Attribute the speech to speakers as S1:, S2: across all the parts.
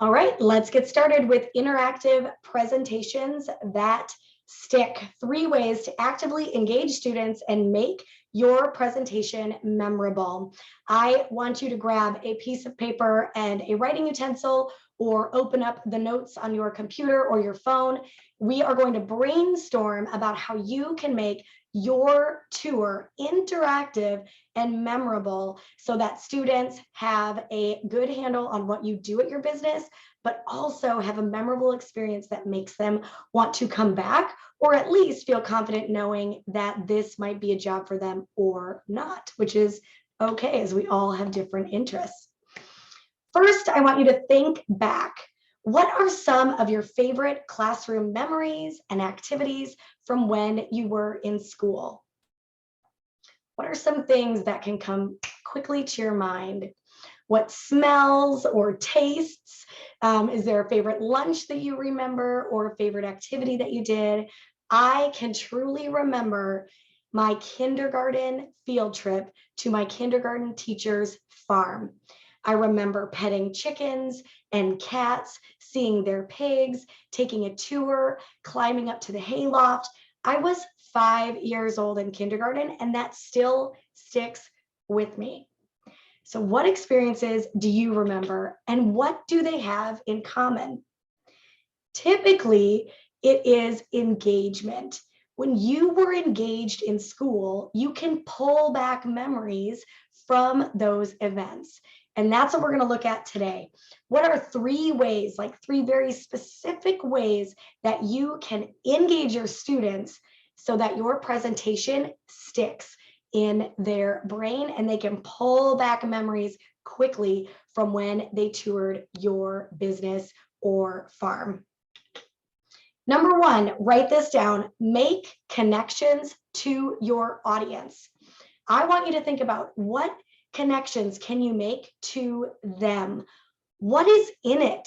S1: All right, let's get started with interactive presentations that stick. 3 ways to actively engage students and make your presentation memorable. I want you to grab a piece of paper and a writing utensil or open up the notes on your computer or your phone. We are going to brainstorm about how you can make your tour interactive and memorable so that students have a good handle on what you do at your business, but also have a memorable experience that makes them want to come back, or at least feel confident knowing that this might be a job for them or not, which is okay, as we all have different interests. First, I want you to think back. What are some of your favorite classroom memories and activities from when you were in school? What are some things that can come quickly to your mind? What smells or tastes? Is there a favorite lunch that you remember or a favorite activity that you did? I can truly remember my kindergarten field trip to my kindergarten teacher's farm. I remember petting chickens and cats, seeing their pigs, taking a tour, climbing up to the hayloft. I was 5 years old in kindergarten, and that still sticks with me. So what experiences do you remember, and what do they have in common? Typically, it is engagement. When you were engaged in school, you can pull back memories from those events. And that's what we're going to look at today. What are 3 ways, like 3 very specific ways that you can engage your students so that your presentation sticks in their brain and they can pull back memories quickly from when they toured your business or farm? Number 1, write this down. Make connections to your audience. I want you to think about what connections can you make to them? What is in it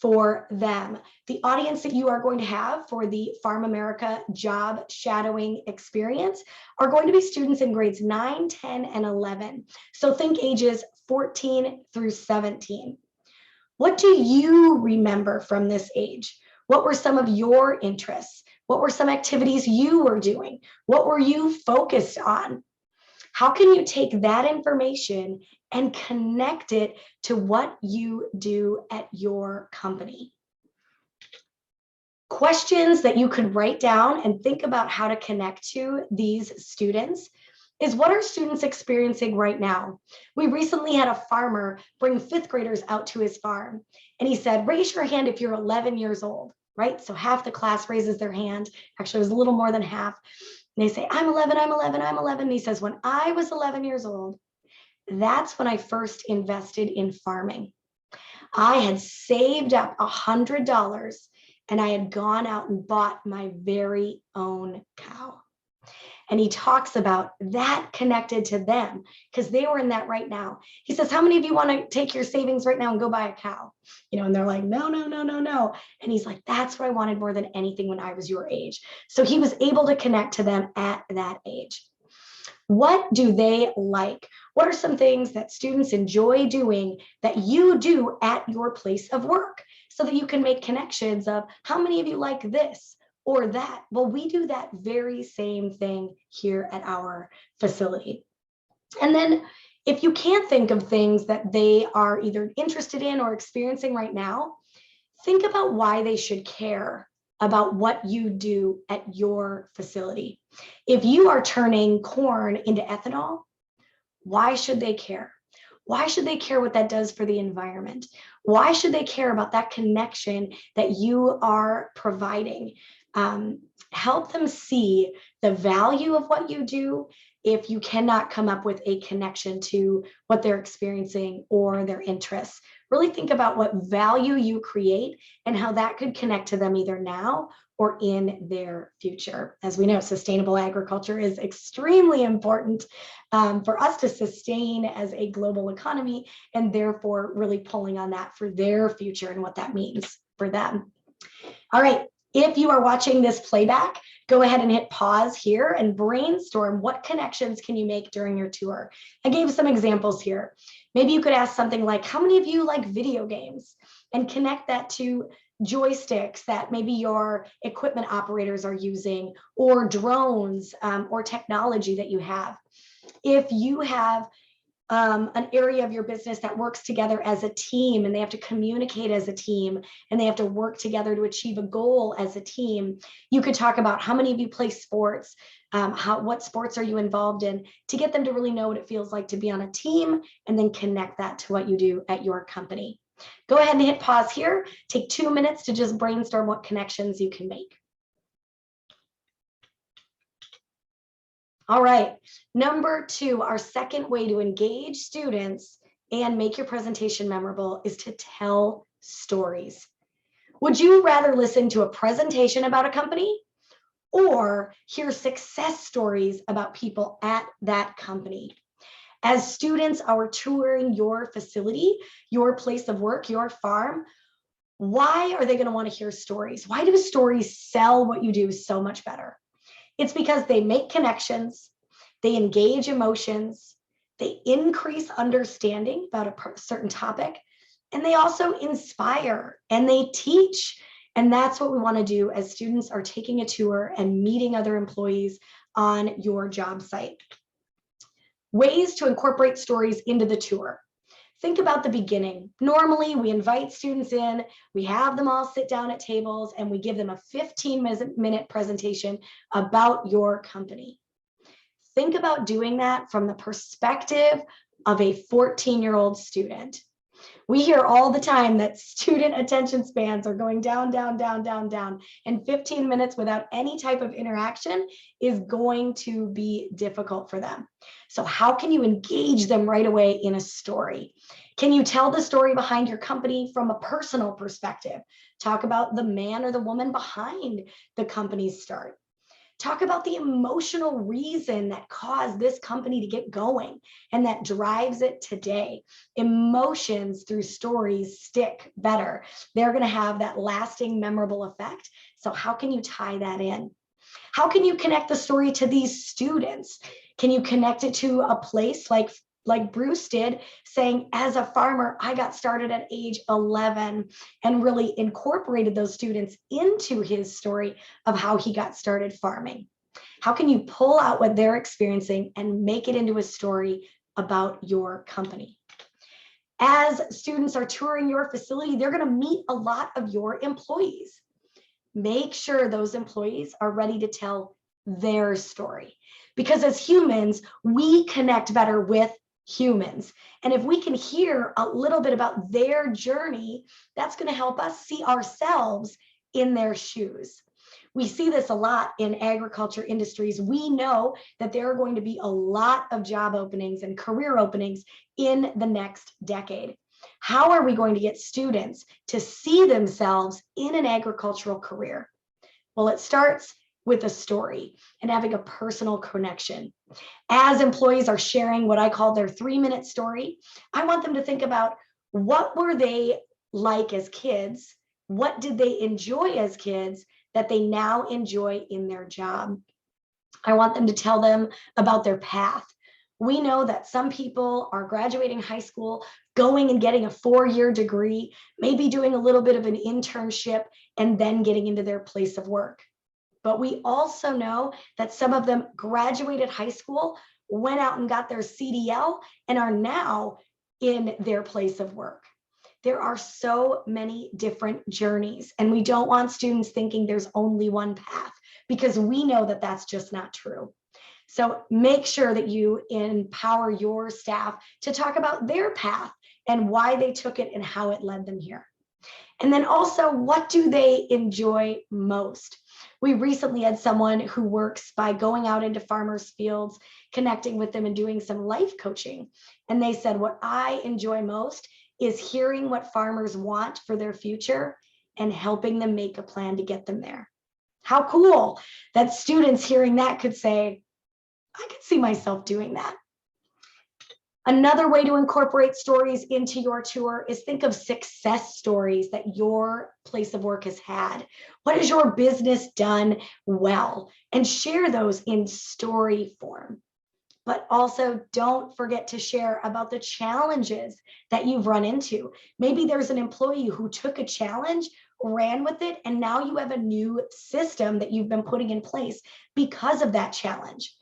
S1: for them? The audience that you are going to have for the Farm America job shadowing experience are going to be students in grades 9, 10, and 11. So think ages 14 through 17. What do you remember from this age? What were some of your interests? What were some activities you were doing? What were you focused on? How can you take that information and connect it to what you do at your company? Questions that you could write down and think about how to connect to these students is, what are students experiencing right now? We recently had a farmer bring 5th graders out to his farm, and he said, raise your hand if you're 11 years old, right? So half the class raises their hand. Actually, it was a little more than half. And they say, I'm 11, I'm 11, I'm 11. And he says, when I was 11 years old, that's when I first invested in farming. I had saved up $100 and I had gone out and bought my very own cow. And he talks about that connected to them because they were in that right now. He says, how many of you want to take your savings right now and go buy a cow? And they're like, no, no, no, no, no. And he's like, that's what I wanted more than anything when I was your age. So he was able to connect to them at that age. What do they like? What are some things that students enjoy doing that you do at your place of work so that you can make connections of how many of you like this or that? Well, we do that very same thing here at our facility. And then if you can't think of things that they are either interested in or experiencing right now, think about why they should care about what you do at your facility. If you are turning corn into ethanol, why should they care? Why should they care what that does for the environment? Why should they care about that connection that you are providing? Help them see the value of what you do if you cannot come up with a connection to what they're experiencing or their interests. Really think about what value you create and how that could connect to them either now or in their future. As we know, sustainable agriculture is extremely important for us to sustain as a global economy, and therefore really pulling on that for their future and what that means for them. All right, If you are watching this playback, go ahead and hit pause here and brainstorm what connections can you make during your tour. I gave some examples here. Maybe you could ask something like, how many of you like video games? And connect that to joysticks that maybe your equipment operators are using, or drones, or technology that you have. If you have an area of your business that works together as a team, and they have to communicate as a team, and they have to work together to achieve a goal as a team, you could talk about how many of you play sports, what sports are you involved in, to get them to really know what it feels like to be on a team, and then connect that to what you do at your company. Go ahead and hit pause here. Take 2 minutes to just brainstorm what connections you can make. All right, number 2, our second way to engage students and make your presentation memorable is to tell stories. Would you rather listen to a presentation about a company or hear success stories about people at that company? As students are touring your facility, your place of work, your farm, why are they going to want to hear stories? Why do stories sell what you do so much better? It's because they make connections, they engage emotions, they increase understanding about a certain topic, and they also inspire and they teach. And that's what we want to do as students are taking a tour and meeting other employees on your job site. Ways to incorporate stories into the tour. Think about the beginning. Normally, we invite students in, we have them all sit down at tables, and we give them a 15-minute presentation about your company. Think about doing that from the perspective of a 14-year-old student. We hear all the time that student attention spans are going down, down, down, down, down, and 15 minutes without any type of interaction is going to be difficult for them. So how can you engage them right away in a story? Can you tell the story behind your company from a personal perspective? Talk about the man or the woman behind the company's start. Talk about the emotional reason that caused this company to get going and that drives it today. Emotions through stories stick better. They're going to have that lasting, memorable effect. So how can you tie that in? How can you connect the story to these students? Can you connect it to a place like Bruce did, saying, as a farmer, I got started at age 11, and really incorporated those students into his story of how he got started farming? How can you pull out what they're experiencing and make it into a story about your company? As students are touring your facility, they're going to meet a lot of your employees. Make sure those employees are ready to tell their story, because as humans, we connect better with humans. And if we can hear a little bit about their journey, that's going to help us see ourselves in their shoes. We see this a lot in agriculture industries. We know that there are going to be a lot of job openings and career openings in the next decade. How are we going to get students to see themselves in an agricultural career? Well, it starts with a story and having a personal connection. As employees are sharing what I call their 3-minute story, I want them to think about, what were they like as kids? What did they enjoy as kids that they now enjoy in their job? I want them to tell them about their path. We know that some people are graduating high school, going and getting a 4-year degree, maybe doing a little bit of an internship, and then getting into their place of work. But we also know that some of them graduated high school, went out and got their CDL, and are now in their place of work. There are so many different journeys, and we don't want students thinking there's only one path, because we know that that's just not true. So make sure that you empower your staff to talk about their path and why they took it and how it led them here. And then also, what do they enjoy most? We recently had someone who works by going out into farmers' fields, connecting with them and doing some life coaching. And they said, what I enjoy most is hearing what farmers want for their future and helping them make a plan to get them there. How cool that students hearing that could say, I could see myself doing that. Another way to incorporate stories into your tour is think of success stories that your place of work has had. What has your business done well? And share those in story form. But also don't forget to share about the challenges that you've run into. Maybe there's an employee who took a challenge, ran with it, and now you have a new system that you've been putting in place because of that challenge.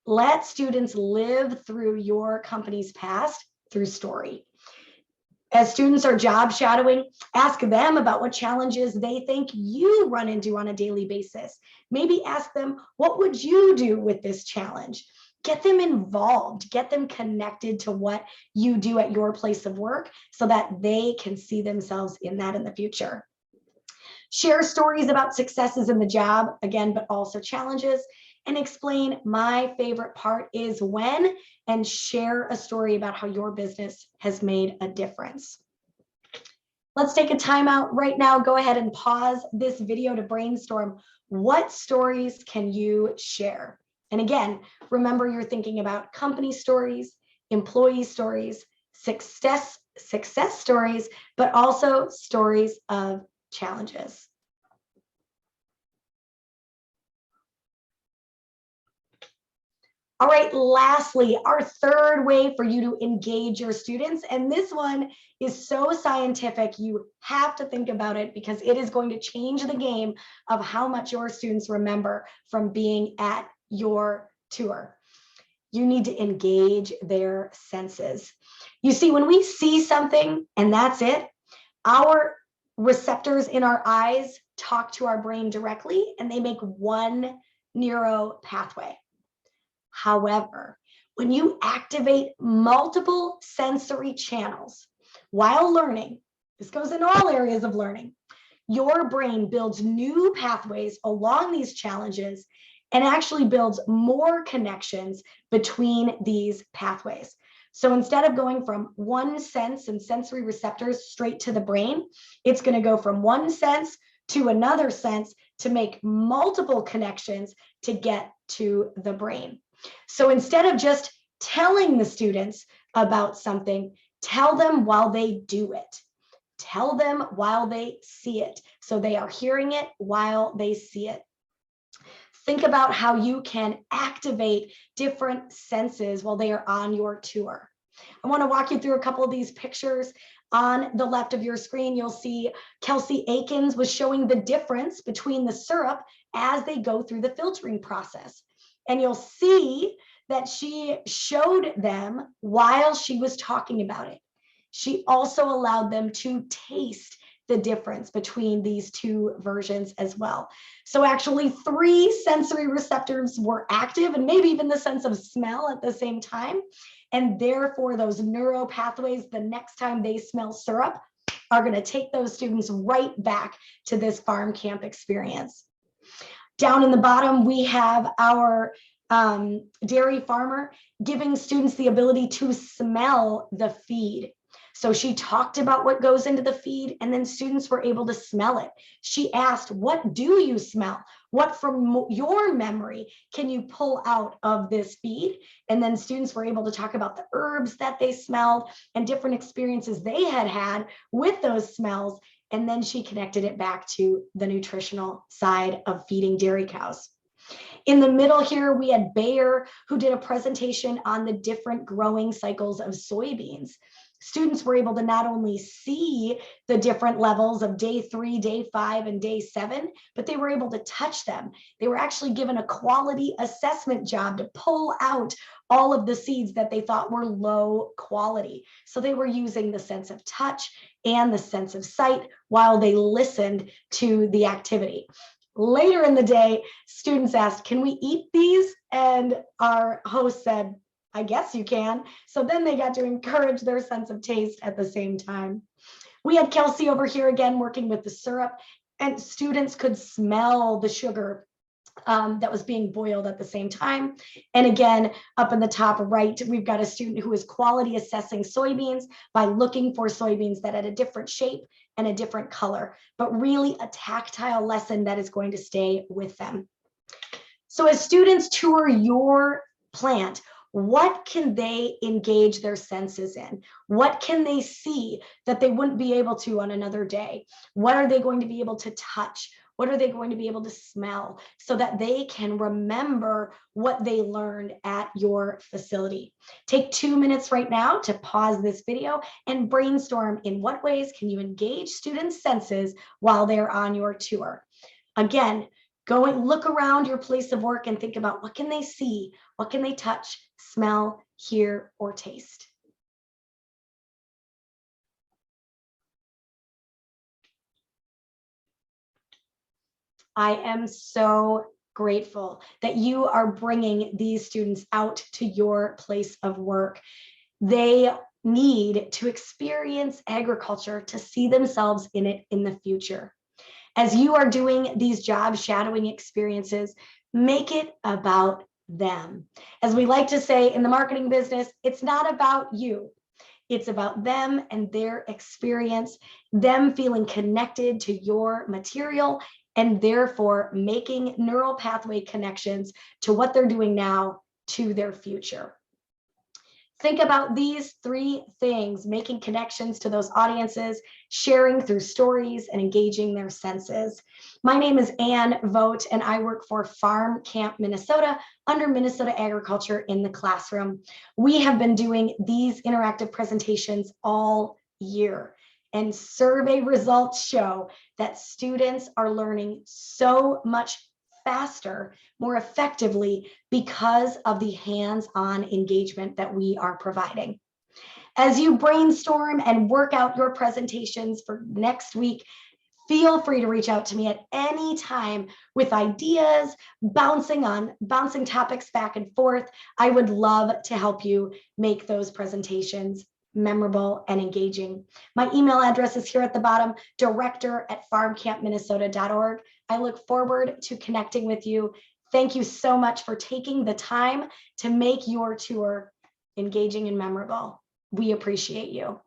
S1: Let students live through your company's past through story. As students are job shadowing, ask them about what challenges they think you run into on a daily basis. Maybe ask them, what would you do with this challenge? Get them involved, get them connected to what you do at your place of work so that they can see themselves in that in the future. Share stories about successes in the job, again, but also challenges, and explain my favorite part is when, and share a story about how your business has made a difference. Let's take a timeout right now. Go ahead and pause this video to brainstorm what stories can you share. And again, remember you're thinking about company stories, employee stories, success stories, but also stories of challenges. All right, lastly, our third way for you to engage your students, and this one is so scientific, you have to think about it because it is going to change the game of how much your students remember from being at your tour. You need to engage their senses. You see, when we see something and that's it, our receptors in our eyes talk to our brain directly and they make one neuro pathway. However, when you activate multiple sensory channels while learning, this goes in all areas of learning, your brain builds new pathways along these challenges and actually builds more connections between these pathways. So instead of going from one sense and sensory receptors straight to the brain, it's going to go from one sense to another sense to make multiple connections to get to the brain. So instead of just telling the students about something, tell them while they do it. Tell them while they see it. So they are hearing it while they see it. Think about how you can activate different senses while they are on your tour. I want to walk you through a couple of these pictures. On the left of your screen, you'll see Kelsey Akins was showing the difference between the syrup as they go through the filtering process. And you'll see that she showed them while she was talking about it. She also allowed them to taste the difference between these two versions as well. So actually 3 sensory receptors were active and maybe even the sense of smell at the same time. And therefore those neuro pathways, the next time they smell syrup, are going to take those students right back to this farm camp experience. Down in the bottom, we have our dairy farmer giving students the ability to smell the feed. So she talked about what goes into the feed and then students were able to smell it. She asked, what do you smell? What from your memory can you pull out of this feed? And then students were able to talk about the herbs that they smelled and different experiences they had had with those smells. And then she connected it back to the nutritional side of feeding dairy cows. In the middle here, we had Bayer, who did a presentation on the different growing cycles of soybeans. Students were able to not only see the different levels of day 3, day 5, and day 7, but they were able to touch them. They were actually given a quality assessment job to pull out all of the seeds that they thought were low quality. So they were using the sense of touch and the sense of sight while they listened to the activity. Later in the day, students asked, can we eat these? And our host said, I guess you can. So then they got to encourage their sense of taste at the same time. We had Kelsey over here again working with the syrup, and students could smell the sugar that was being boiled at the same time. And again, up in the top right, we've got a student who is quality assessing soybeans by looking for soybeans that had a different shape and a different color, but really a tactile lesson that is going to stay with them. So as students tour your plant, What can they engage their senses in? What can they see that they wouldn't be able to on another day? What are they going to be able to touch? What are they going to be able to smell so that they can remember what they learned at your facility? Take 2 minutes right now to pause this video and brainstorm in what ways can you engage students' senses while they're on your tour. Again, go and look around your place of work and think about what can they see, what can they touch, smell, hear, or taste. I am so grateful that you are bringing these students out to your place of work. They need to experience agriculture to see themselves in it in the future. As you are doing these job shadowing experiences, make it about them. As we like to say in the marketing business, it's not about you. It's about them and their experience, them feeling connected to your material, and therefore making neural pathway connections to what they're doing now to their future. Think about these 3 things: making connections to those audiences, sharing through stories, and engaging their senses. My name is Ann Vogt, and I work for Farm Camp Minnesota under Minnesota Agriculture in the Classroom. We have been doing these interactive presentations all year, and survey results show that students are learning so much faster, more effectively, because of the hands-on engagement that we are providing. As you brainstorm and work out your presentations for next week, feel free to reach out to me at any time with ideas, bouncing topics back and forth. I would love to help you make those presentations memorable and engaging. My email address is here at the bottom, director@farmcampminnesota.org. I look forward to connecting with you. Thank you so much for taking the time to make your tour engaging and memorable. We appreciate you.